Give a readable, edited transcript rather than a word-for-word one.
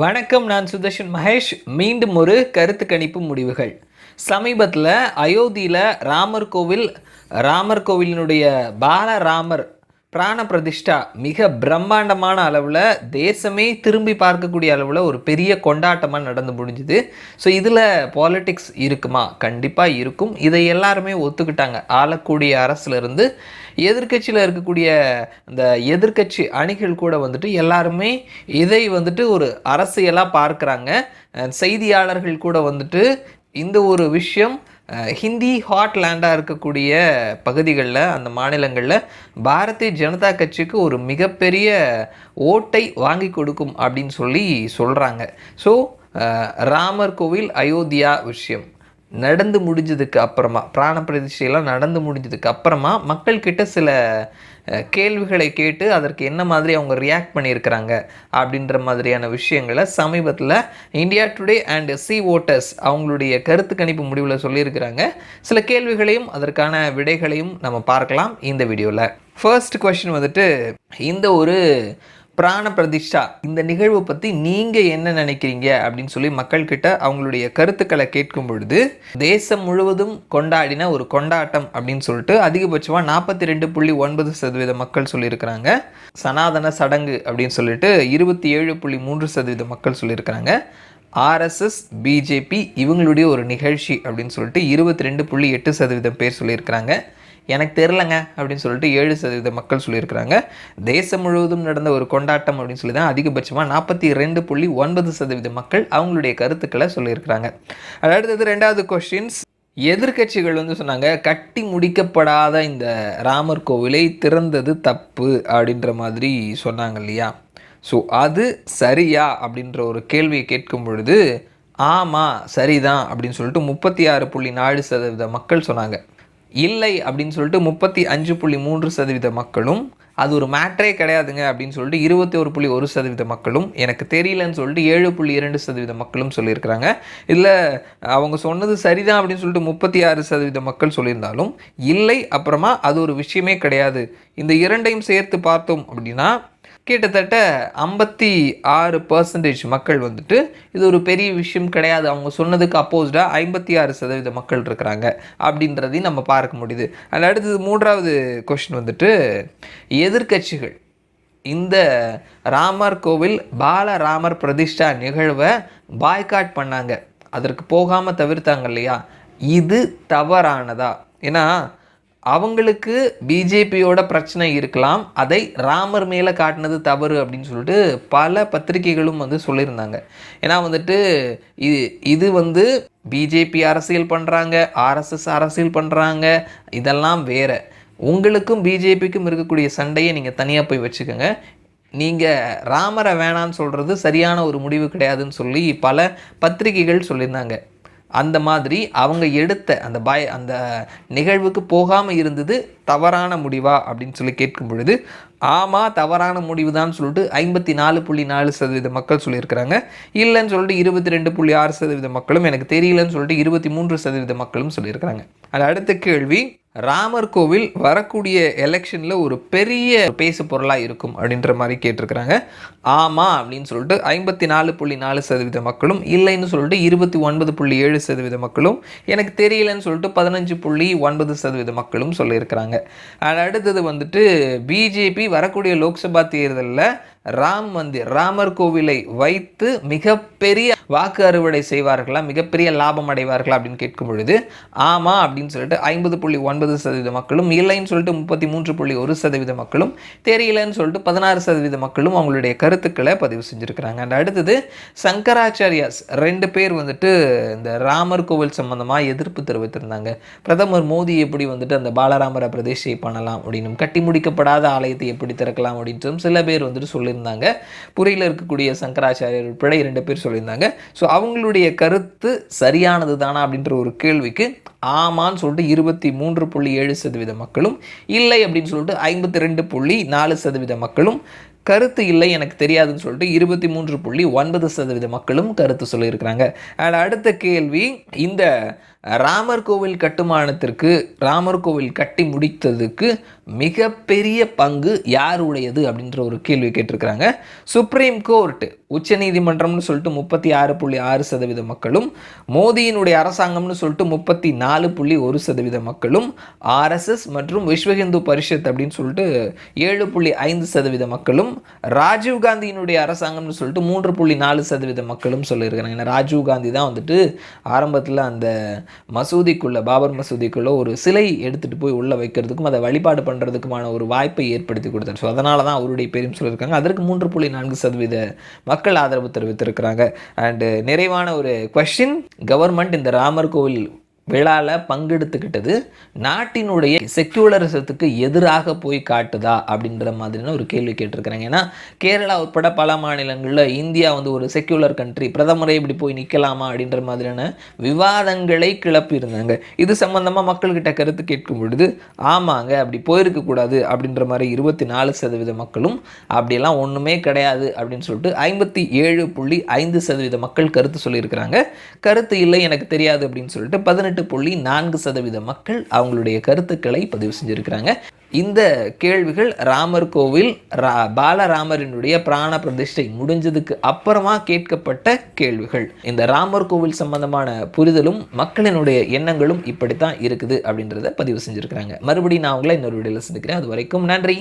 வணக்கம். நான் சுதர்ஷன் மகேஷ். மீண்டும் ஒரு கருத்து கணிப்பு முடிவுகள். சமீபத்தில் அயோத்தியில் ராமர் கோவிலினுடைய பாலராமர் பிராண பிரதிஷ்டா மிக பிரம்மாண்டமான அளவில் தேசமே திரும்பி பார்க்கக்கூடிய அளவில் ஒரு பெரிய கொண்டாட்டமாக நடந்து முடிஞ்சுது. ஸோ இதில் பாலிட்டிக்ஸ் இருக்குமா? கண்டிப்பாக இருக்கும். இதை எல்லாருமே ஒத்துக்கிட்டாங்க. ஆளக்கூடிய அரசுலேருந்து எதிர்கட்சியில் இருக்கக்கூடிய அந்த எதிர்கட்சி அணிகள் கூட வந்துட்டு எல்லாருமே இதை வந்துட்டு ஒரு அரசியலாக பார்க்குறாங்க. செய்தியாளர்கள் கூட வந்துட்டு இந்த ஒரு விஷயம் ஹிந்தி ஹாட்லேண்டாக இருக்கக்கூடிய பகுதிகளில், அந்த மாநிலங்களில் பாரதிய ஜனதா கட்சிக்கு ஒரு மிகப்பெரிய ஓட்டை வாங்கி கொடுக்கும் அப்படின்னு சொல்கிறாங்க. ஸோ ராமர் கோவில் அயோத்தியா விஷயம் நடந்து முடிஞ்சதுக்கு அப்புறமா, பிராண பிரதிஷ்டையெல்லாம் நடந்து முடிஞ்சதுக்கு அப்புறமா மக்கள்கிட்ட சில கேள்விகளை கேட்டு அதற்கு என்ன மாதிரி அவங்க ரியாக்ட் பண்ணியிருக்கிறாங்க அப்படின்ற மாதிரியான விஷயங்களை சமீபத்தில் India today and C voters அவங்களுடைய கருத்து கணிப்பு முடிவில் சொல்லியிருக்கிறாங்க. சில கேள்விகளையும் அதற்கான விடைகளையும் நம்ம பார்க்கலாம் இந்த வீடியோவில். ஃபர்ஸ்ட் கொஸ்டின் வந்துட்டு, இந்த ஒரு பிராண பிரதிஷ்டா இந்த நிகழ்வு பற்றி நீங்கள் என்ன நினைக்கிறீங்க அப்படின்னு சொல்லி மக்கள்கிட்ட அவங்களுடைய கருத்துக்களை கேட்கும் பொழுது, தேசம் முழுவதும் கொண்டாடின ஒரு கொண்டாட்டம் அப்படின்னு சொல்லிட்டு அதிகபட்சமாக 42.9% மக்கள் சொல்லியிருக்கிறாங்க. சனாதன சடங்கு அப்படின்னு சொல்லிட்டு 27.3% மக்கள் சொல்லியிருக்கிறாங்க. ஆர்எஸ்எஸ், பிஜேபி இவங்களுடைய ஒரு நிகழ்ச்சி அப்படின்னு சொல்லிட்டு 22.8% பேர் சொல்லியிருக்கிறாங்க. எனக்கு தெரிலங்க அப்படின்னு சொல்லிட்டு 7% மக்கள் சொல்லியிருக்கிறாங்க. தேசம் முழுவதும் நடந்த ஒரு கொண்டாட்டம் அப்படின்னு சொல்லி தான் அதிகபட்சமாக 42.9% மக்கள் அவங்களுடைய கருத்துக்களை சொல்லியிருக்கிறாங்க. அடுத்தது ரெண்டாவது கொஸ்டின்ஸ். எதிர்கட்சிகள் சொன்னாங்க, கட்டி முடிக்கப்படாத இந்த ராமர் கோவிலை திறந்தது தப்பு அப்படின்ற மாதிரி சொன்னாங்க இல்லையா? ஸோ அது சரியா அப்படின்ற ஒரு கேள்வியை கேட்கும் பொழுது, ஆமாம் சரிதான் அப்படின்னு சொல்லிட்டு 36.4% மக்கள் சொன்னாங்க. இல்லை அப்படின்னு சொல்லிட்டு 35.3% மக்களும், அது ஒரு மேட்ரே கிடையாதுங்க அப்படின்னு சொல்லிட்டு 21.1% மக்களும், எனக்கு தெரியலன்னு சொல்லிட்டு 7.2% மக்களும் சொல்லியிருக்கிறாங்க. இல்லை அவங்க சொன்னது சரிதான் அப்படின்னு சொல்லிட்டு 36% மக்கள் சொல்லியிருந்தாலும், இல்லை அப்புறமா அது ஒரு விஷயமே கிடையாது, இந்த இரண்டையும் சேர்த்து பார்த்தோம் அப்படின்னா கிட்டத்தட்ட 56% மக்கள் வந்துட்டு இது ஒரு பெரிய விஷயம் கிடையாது, அவங்க சொன்னதுக்கு அப்போஸ்டாக 56% மக்கள் இருக்கிறாங்க அப்படின்றதையும் நம்ம பார்க்க முடியுது. அதில் அடுத்தது மூன்றாவது கொஸ்டின் வந்துட்டு, எதிர்கட்சிகள் இந்த ராமர் கோவில் பாலராமர் பிரதிஷ்டா நிகழ்வை பாய்காட் பண்ணாங்க, அதற்கு போகாமல் தவிர்த்தாங்க இல்லையா? இது தவறானதா? ஏன்னா அவங்களுக்கு பிஜேபியோட பிரச்சனை இருக்கலாம், அதை ராமர் மேலே காட்டினது தவறு அப்படின்னு சொல்லிட்டு பல பத்திரிகைகளும் சொல்லியிருந்தாங்க. ஏன்னா வந்துட்டு இது பிஜேபி அரசியல் பண்ணுறாங்க, ஆர்எஸ்எஸ் அரசியல் பண்ணுறாங்க, இதெல்லாம் வேறு. உங்களுக்கும் பிஜேபிக்கும் இருக்கக்கூடிய சண்டையை நீங்கள் தனியாக போய் வச்சுக்கோங்க. நீங்கள் ராமரை வேணான்னு சொல்கிறது சரியான ஒரு முடிவு கிடையாதுன்னு சொல்லி பல பத்திரிகைகள் சொல்லியிருந்தாங்க. அந்த மாதிரி அவங்க எடுத்த அந்த நிகழ்வுக்கு போகாமல் இருந்தது தவறான முடிவா அப்படின்னு சொல்லி கேட்கும் பொழுது, ஆமாம் தவறான முடிவு தான் சொல்லிட்டு 54.4% மக்கள் சொல்லியிருக்கிறாங்க. இல்லைன்னு சொல்லிட்டு 22.6% மக்களும், எனக்கு தெரியலன்னு சொல்லிட்டு 23% மக்களும் சொல்லியிருக்கிறாங்க. அது அடுத்த கேள்வி, ராமர் கோவில் வரக்கூடிய எலெக்ஷனில் ஒரு பெரிய பேசு பொருளாக இருக்கும் அப்படின்ற மாதிரி கேட்டிருக்கிறாங்க. ஆமாம் அப்படின்னு சொல்லிட்டு 54.4% மக்களும், இல்லைன்னு சொல்லிட்டு 29.7% மக்களும், எனக்கு தெரியலன்னு சொல்லிட்டு 15.9% மக்களும் சொல்லியிருக்கிறாங்க. அடுத்தது பிஜேபி வரக்கூடிய லோக்சபா தேர்தலில் ராமர் கோவிலை வைத்து மிகப்பெரிய வாக்கு அறுவடை செய்வார்களா, மிகப்பெரிய லாபம் அடைவார்களா அப்படின்னு கேட்கும் பொழுது, ஆமாம் அப்படின்னு சொல்லிட்டு 50.9% மக்களும், இல்லைன்னு சொல்லிட்டு 33.1% மக்களும், தெரியலன்னு சொல்லிட்டு 16% மக்களும் அவங்களுடைய கருத்துக்களை பதிவு செஞ்சுருக்கிறாங்க. அடுத்தது சங்கராச்சாரியாஸ் 2 பேர் இந்த ராமர் கோவில் சம்பந்தமாக எதிர்ப்பு தெரிவித்திருந்தாங்க. பிரதமர் மோடி எப்படி அந்த பாலராமரை பிரதிஷ்டை பண்ணலாம் அப்படின்னு, கட்டி முடிக்கப்படாத ஆலயத்தை எப்படி திறக்கலாம் அப்படின்ட்டு சில பேர் சொல்லியிருந்தாங்க. புரியில் இருக்கக்கூடிய சங்கராச்சாரியர் உட்பட 2 பேர் சொல்லியிருந்தாங்க. ஸோ அவங்களுடைய கருத்து சரியானது தானா அப்படின்ற ஒரு கேள்விக்கு ஆமான்னு சொல்லிட்டு 23.7% மக்களும், இல்லை அப்படின்னு சொல்லிட்டு 52.4% மக்களும், கருத்து இல்லை எனக்கு தெரியாதுன்னு சொல்லிட்டு 23.9% மக்களும் கருத்து சொல்லியிருக்கிறாங்க. அண்ட் அடுத்த கேள்வி, இந்த ராமர் கோவில் கட்டுமானத்திற்கு, ராமர் கோவில் கட்டி முடித்ததுக்கு மிகப்பெரிய பங்கு யாருடையது அப்படின்ற ஒரு கேள்வி கேட்டிருக்கிறாங்க. சுப்ரீம் கோர்ட், உச்சநீதிமன்றம்னு சொல்லிட்டு 36.6% மக்களும், மோடியினுடைய அரசாங்கம்னு சொல்லிட்டு 34.1% மக்களும், ஆர்எஸ்எஸ் மற்றும் விஸ்வ ஹிந்து பரிஷத் அப்படின்னு சொல்லிட்டு 7.5% மக்களும், ராஜீவ்காந்தியினுடைய அரசாங்கம்னு சொல்லிட்டு 3.4% மக்களும் சொல்லியிருக்கிறாங்க. ஏன்னா ராஜீவ்காந்தி தான் வந்துட்டு ஆரம்பத்தில் அந்த மசூதிக்குள்ளே, பாபர் மசூதிக்குள்ளே ஒரு சிலை எடுத்துகிட்டு போய் உள்ளே வைக்கிறதுக்கும் அதை வழிபாடு பண்ணுறதுக்குமான ஒரு வாய்ப்பை ஏற்படுத்தி கொடுத்தார். ஸோ அதனால தான் அவருடைய பேரும் சொல்லியிருக்காங்க. அதற்கு 3.4% மக்கள் ஆதரவு தெரிவித்திருக்கிறாங்க. அண்டு நிறைவான ஒரு கொஸ்டின், கவர்மெண்ட் இந்த ராமர் கோவில் விழாவில் பங்கெடுத்துக்கிட்டது நாட்டினுடைய செக்யூலரிசத்துக்கு எதிராக போய் காட்டுதா அப்படின்ற மாதிரியான ஒரு கேள்வி கேட்டிருக்கிறாங்க. ஏன்னா கேரளா உட்பட பல மாநிலங்களில் இந்தியா வந்து ஒரு செக்யூலர் கண்ட்ரி, பிரதமரை இப்படி போய் நிற்கலாமா அப்படின்ற மாதிரியான விவாதங்களை கிளப்பியிருந்தாங்க. இது சம்பந்தமாக மக்கள்கிட்ட கருத்து கேட்கும் பொழுது ஆமாங்க அப்படி போயிருக்கக்கூடாது அப்படின்ற மாதிரி 24% மக்களும், அப்படியெல்லாம் ஒன்றுமே கிடையாது அப்படின்னு சொல்லிட்டு 57.5% மக்கள் கருத்து சொல்லியிருக்கிறாங்க. கருத்து இல்லை எனக்கு தெரியாது அப்படின்னு சொல்லிட்டு 18.4% மக்கள் அவங்களுடைய கருத்துக்களை பதிவு செஞ்சிருக்கிறாங்க. இந்த கேள்விகள் ராமர் கோவில் பாலராமரினுடைய பிராண பிரதிஷ்டை முடிஞ்சதுக்கு அப்புறமா கேட்கப்பட்ட கேள்விகள். இந்த ராமர் கோவில் சம்பந்தமான புரிதலும் மக்களினுடைய எண்ணங்களும் இப்படித்தான் இருக்குது அப்படின்றத பதிவு செஞ்சிருக்கிறாங்க. மறுபடியும் நான் உங்களை இன்னொரு வீடியோவில் சந்திக்கிறேன். அது வரைக்கும் நன்றி.